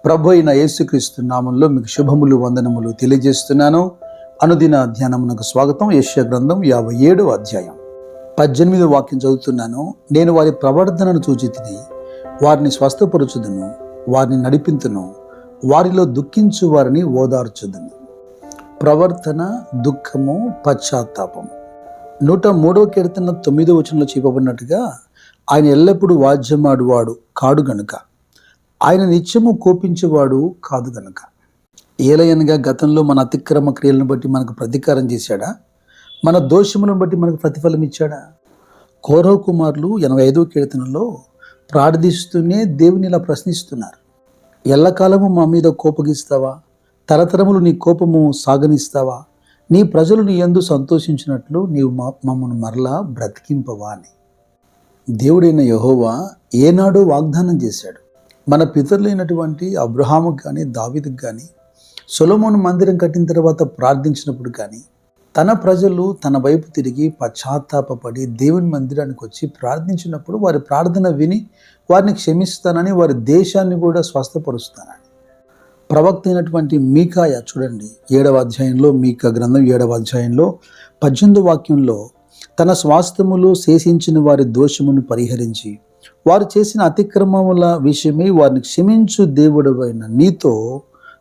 ప్రభు అయిన యేసుక్రీస్తు నామంలో మీకు శుభములు వందనములు తెలియజేస్తున్నాను. అనుదిన ధ్యానమునకు స్వాగతం. యెషయా గ్రంథం 57వ అధ్యాయం 18వ వాక్యం చదువుతున్నాను. నేను వారి ప్రవర్తనను చూచితిని, వారిని స్వస్థపరచుదును, వారిని నడిపింతును, వారిలో దుఃఖించు వారిని ఓదార్చుదును. ప్రవర్తన, దుఃఖము, పశ్చాత్తాపం. 103వ కీర్తన 9వ వచనంలో చెప్పబడినట్టుగా ఆయన ఎల్లప్పుడూ వాద్యమాడువాడు కాడు గనుక, ఆయన నిత్యము కోపించేవాడు కాదు గనుక. ఏలయనగా గతంలో మన అతిక్రమ క్రియలను బట్టి మనకు ప్రతీకారం చేశాడా? మన దోషములను బట్టి మనకు ప్రతిఫలం ఇచ్చాడా? కోరహ కుమారులు 85వ కీర్తనలో ప్రార్థిస్తూనే దేవుని ఇలా ప్రశ్నిస్తున్నారు. ఎల్లకాలము మా మీద కోపగిస్తావా? తరతరములు నీ కోపము సాగనిస్తావా? నీ ప్రజలు నీ యందు సంతోషించినట్లు నీవు మమ్మను మరలా బ్రతికింపవా అని. దేవుడైన యెహోవా ఏనాడో వాగ్దానం చేశాడు. మన పితరులైనటువంటి అబ్రహాముకు కానీ, దావీదుకు కానీ, సొలొమోను మందిరం కట్టిన తర్వాత ప్రార్థించినప్పుడు కానీ, తన ప్రజలు తన వైపు తిరిగి పశ్చాత్తాపపడి దేవుని మందిరానికి వచ్చి ప్రార్థించినప్పుడు వారి ప్రార్థన విని వారిని క్షమిస్తానని, వారి దేశాన్ని కూడా స్వస్థపరుస్తానని. ప్రవక్త అయినటువంటి మీకాయ చూడండి, 7వ అధ్యాయంలో, మీకా గ్రంథం 7వ అధ్యాయంలో 18వ వాక్యంలో, తన స్వాస్థ్యములు శేషించిన వారి దోషమును పరిహరించి వారు చేసిన అతిక్రమముల విషయమై వారిని క్షమించు దేవుడవైన నీతో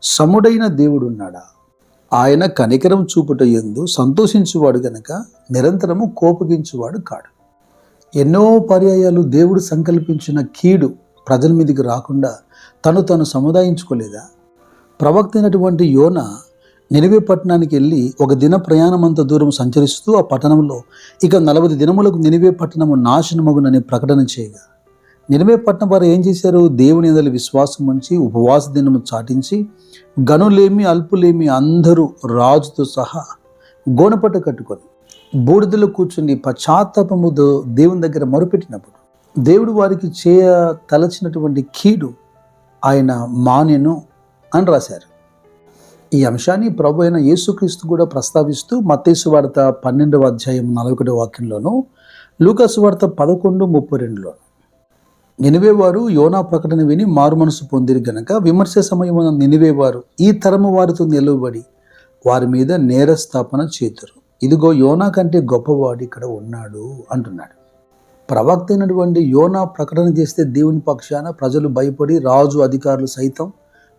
సముడైన దేవుడున్నాడా? ఆయన కనికరం చూపుట యందు సంతోషించువాడు గనక నిరంతరము కోపగించువాడు కాడు. ఎన్నో పర్యాయాలు దేవుడు సంకల్పించిన కీడు ప్రజల మీదకి రాకుండా తను సముదాయించుకోలేదా? ప్రవక్త అయినటువంటి యోనా నినివే పట్టణానికి వెళ్ళి ఒక దిన ప్రయాణమంత దూరం సంచరిస్తూ ఆ పట్టణంలో ఇక 40 దినములకు నినివే పట్టణము నాశనమగునని ప్రకటన చేయగా, నినివే పట్టణం వారు ఏం చేశారు? దేవుని యందు విశ్వాసం ఉంచి ఉపవాస దినము చాటించి గనులేమి అల్పులేమి అందరూ రాజుతో సహా గోనపట్ట కట్టుకొని బూడిదలో కూర్చుని పశ్చాత్తాపముతో దేవుని దగ్గర మొరుపెట్టినప్పుడు దేవుడు వారికి చేయ తలచినటువంటి కీడు ఆయన మానెను అని రాశారు. ఈ అంశాన్ని ప్రభు అయిన యేసుక్రీస్తు కూడా ప్రస్తావిస్తూ మత్తయి సువార్త 12వ అధ్యాయం 41వ వాక్యంలోను, లూకా సువార్త 11:32లో, నినివే వారు యోనా ప్రకటన విని మారు మనసు పొందిరి గనక విమర్శ సమయమున నినివే వారు ఈ తరము వారితో నిలువబడి వారి మీద నేరస్థాపన చేతురు. ఇదిగో యోనా కంటే గొప్పవాడు ఇక్కడ ఉన్నాడు అంటున్నాడు. ప్రవక్త అయినటువంటి యోనా ప్రకటన చేస్తే దేవుని పక్షాన ప్రజలు భయపడి రాజు అధికారులు సైతం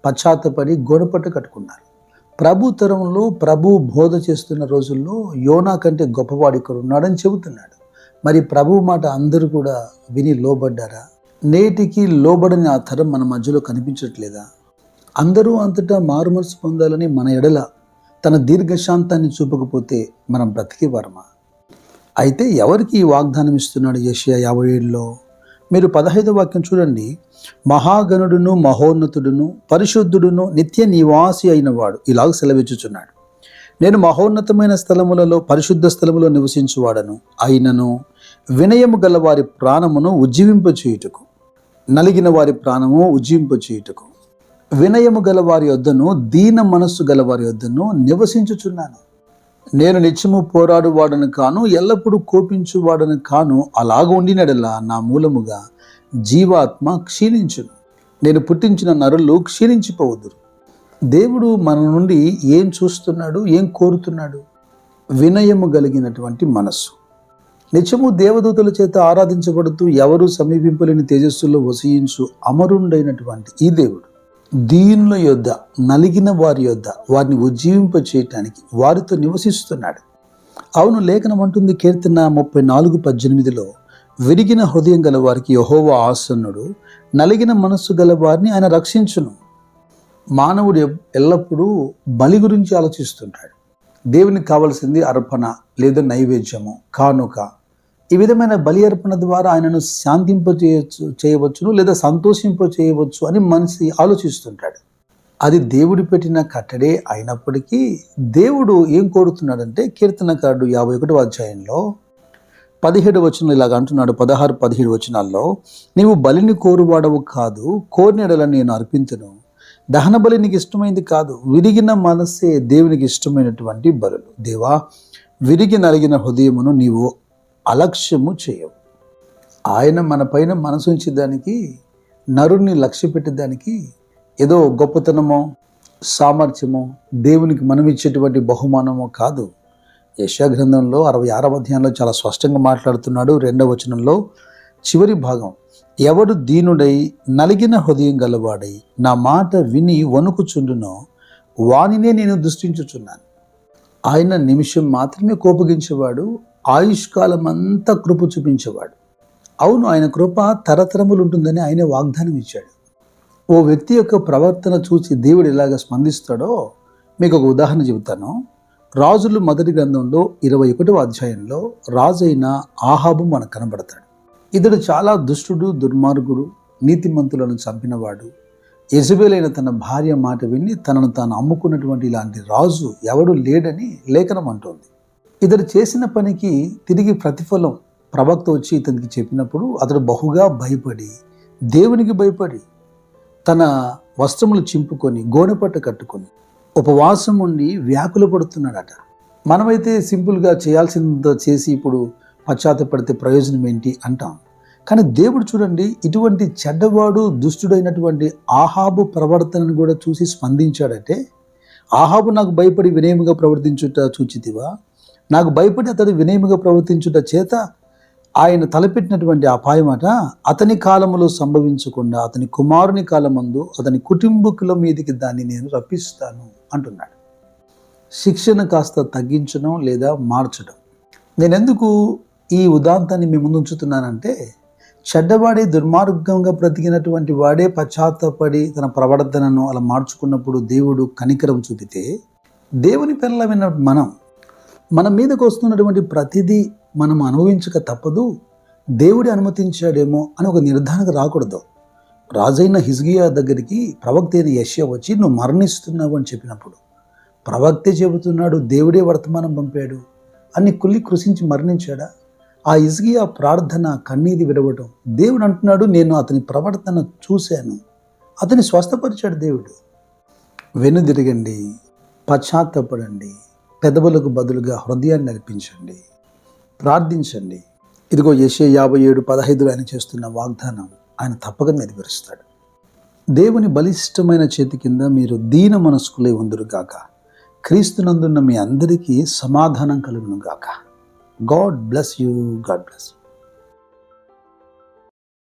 పశ్చాత్తపడి గోనపట్ట కట్టుకున్నారు. ప్రభు తరంలో ప్రభు బోధ చేస్తున్న రోజుల్లో యోనా కంటే గొప్పవాడు ఇక్కడ ఉన్నాడని చెబుతున్నాడు. మరి ప్రభు మాట అందరూ కూడా విని లోబడ్డారా? నేటికి లోబడని ఆ తరం మన మధ్యలో కనిపించట్లేదా? అందరూ అంతటా మారుమనసు పొందాలని మన ఎడల తన దీర్ఘశాంతాన్ని చూపకపోతే మనం బ్రతికేవారమా? అయితే ఎవరికి ఈ వాగ్దానం ఇస్తున్నాడు యెషయా 57లో? మీరు 15వ వాక్యం చూడండి. మహాగణుడును మహోన్నతుడును పరిశుద్ధుడును నిత్య నివాసి అయిన వాడు ఇలాగ సెలవిచ్చుచున్నాడు. నేను మహోన్నతమైన స్థలములలో పరిశుద్ధ స్థలములో నివసించువాడను అయినను వినయము గల వారి ప్రాణమును ఉజ్జీవింపచేయుటకు, నలిగిన వారి ప్రాణము ఉజ్జీవింపచేయుటకు, వినయము గల వారి యొద్దను దీన మనస్సు గల వారి యొద్దను నివసించుచున్నాను. నేను నిత్యము పోరాడువాడను కాను, ఎల్లప్పుడూ కోపించువాడను కాను. అలాగ ఉండినడలా నా మూలముగా జీవాత్మ క్షీణించును. నేను పుట్టించిన నరులు క్షీణించిపోవద్దురు. దేవుడు మన నుండి ఏం చూస్తున్నాడు, ఏం కోరుతున్నాడు? వినయము కలిగినటువంటి మనస్సు. నిత్యము దేవదూతల చేత ఆరాధించబడుతూ ఎవరు సమీపింపలేని తేజస్సులో వసించు అమరుండైనటువంటి ఈ దేవుడు దీనుల యొద్ద, నలిగిన వారి యొద్ద వారిని ఉజ్జీవింప చేయటానికి వారితో నివసిస్తున్నాడు. అవును, లేఖనం అంటుంది కీర్తన 34:18లో, విరిగిన హృదయం గల వారికి యెహోవా ఆసన్నుడు, నలిగిన మనస్సు గల వారిని ఆయన రక్షించును. మానవుడు ఎల్లప్పుడూ బలి గురించి ఆలోచిస్తుంటాడు. దేవునికి కావలసింది అర్పణ లేదా నైవేద్యము, కానుక. ఈ విధమైన బలి అర్పణ ద్వారా ఆయనను చేయవచ్చును లేదా సంతోషింపచేయవచ్చు అని మనిషి ఆలోచిస్తుంటాడు. అది దేవుడు పెట్టిన కట్టడే అయినప్పటికీ దేవుడు ఏం కోరుతున్నాడంటే, కీర్తనకారుడు 51వ అధ్యాయంలో 17వ వచనం ఇలాగ అంటున్నాడు. 16-17 వచనాల్లో, నీవు బలిని కోరువాడవు కాదు, కోరినెడల నేను అర్పింతును. దహన బలి నీకు ఇష్టమైంది కాదు, విరిగిన మనస్సే దేవునికి ఇష్టమైనటువంటి బలులు. దేవా, విరిగి నలిగిన హృదయమును నీవు అలక్ష్యము చేయవు. ఆయన మన పైన మనసు ఉంచేదానికి, నరుణ్ణి లక్ష్య పెట్టేదానికి ఏదో గొప్పతనమో సామర్థ్యమో దేవునికి మనం ఇచ్చేటువంటి బహుమానమో కాదు. యెషయా గ్రంథంలో 66వ అధ్యాయంలో చాలా స్పష్టంగా మాట్లాడుతున్నాడు. 2వ వచనంలో చివరి భాగం, ఎవడు దీనుడై నలిగిన హృదయం గలవాడై నా మాట విని వణుకుచుండునో వానినే నేను దృష్టించుచున్నాను. ఆయన నిమిషం మాత్రమే కోపగించేవాడు, ఆయుష్కాలం అంతా కృప చూపించేవాడు. అవును, ఆయన కృప తరతరములు ఉంటుందని ఆయన వాగ్దానం ఇచ్చాడు. ఓ వ్యక్తి యొక్క ప్రవర్తన చూసి దేవుడు ఎలాగ స్పందిస్తాడో మీకు ఒక ఉదాహరణ చెబుతాను. రాజులు మొదటి గ్రంథంలో 21వ అధ్యాయంలో రాజు అయిన ఆహాబు మనకు కనబడతాడు. ఇతడు చాలా దుష్టుడు, దుర్మార్గుడు, నీతిమంతులను చంపినవాడు. యెజబెలైన తన భార్య మాట విని తనను తాను అమ్ముకున్నటువంటి ఇలాంటి రాజు ఎవడు లేడని లేఖనం అంటోంది. ఇతడు చేసిన పనికి తిరిగి ప్రతిఫలం ప్రవక్త వచ్చి ఇతనికి చెప్పినప్పుడు అతడు బహుగా భయపడి, దేవునికి భయపడి తన వస్త్రములు చింపుకొని గోనెపట్ట కట్టుకొని ఉపవాసం ఉండి వ్యాకులు పడుతున్నాడట. మనమైతే సింపుల్గా చేయాల్సిందో చేసి ఇప్పుడు పశ్చాత్తపడితే ప్రయోజనం ఏంటి అంటాం. కానీ దేవుడు చూడండి, ఇటువంటి చెడ్డవాడు దుష్టుడైనటువంటి ఆహాబు ప్రవర్తనను కూడా చూసి స్పందించాడంటే, ఆహాబు నాకు భయపడి వినయముగా ప్రవర్తించుట చూచితివా, నాకు భయపడి అతడు వినయముగా ప్రవర్తించుట చేత ఆయన తలపెట్టినటువంటి అపాయమట అతని కాలములో సంభవించకుండా అతని కుమారుని కాలమందు అతని కుటుంబకుల మీదికి దాన్ని నేను రప్పిస్తాను అంటున్నాడు. శిక్షను కాస్త తగ్గించడం లేదా మార్చడం. నేనెందుకు ఈ ఉదాంతాన్ని మీ ముందు ఉంచుతున్నానంటే, చెడ్డవాడే దుర్మార్గంగా బ్రతికినటువంటి వాడే పశ్చాత్తపడి తన ప్రవర్తనను అలా మార్చుకున్నప్పుడు దేవుడు కనికరం చూపితే, దేవుని పిల్లలమైన మన మీదకు వస్తున్నటువంటి ప్రతిదీ మనం అనుభవించక తప్పదు, దేవుడి అనుమతించాడేమో అని ఒక నిర్ధారణకు రాకూడదు. రాజైన హిజ్కియా దగ్గరికి ప్రవక్త అయిన యెషయా వచ్చి నువ్వు మరణిస్తున్నావు అని చెప్పినప్పుడు ప్రవక్తే చెబుతున్నాడు దేవుడే వర్తమానం పంపాడు అని కుళ్ళి కృషించి మరణించాడా? ఆ హిజ్కియా ప్రార్థన కన్నీరు విడవటం, దేవుడు అంటున్నాడు నేను అతని ప్రవర్తన చూశాను, అతని స్వస్థపరిచాడు దేవుడు. వెనుదిరగండి, పశ్చాత్తపడండి, పెదవులకు బదులుగా హృదయాన్ని అర్పించండి, ప్రార్థించండి. ఇదిగో యెషయా 57:15 ఆయన చేస్తున్న వాగ్దానం ఆయన తప్పక నెరవేరుస్తాడు. దేవుని బలిష్టమైన చేతి కింద మీరు దీన మనస్కులై ఉందురుగాక. క్రీస్తునందున్న మీ అందరికీ సమాధానం కలుగును గాక. God bless you. God bless you.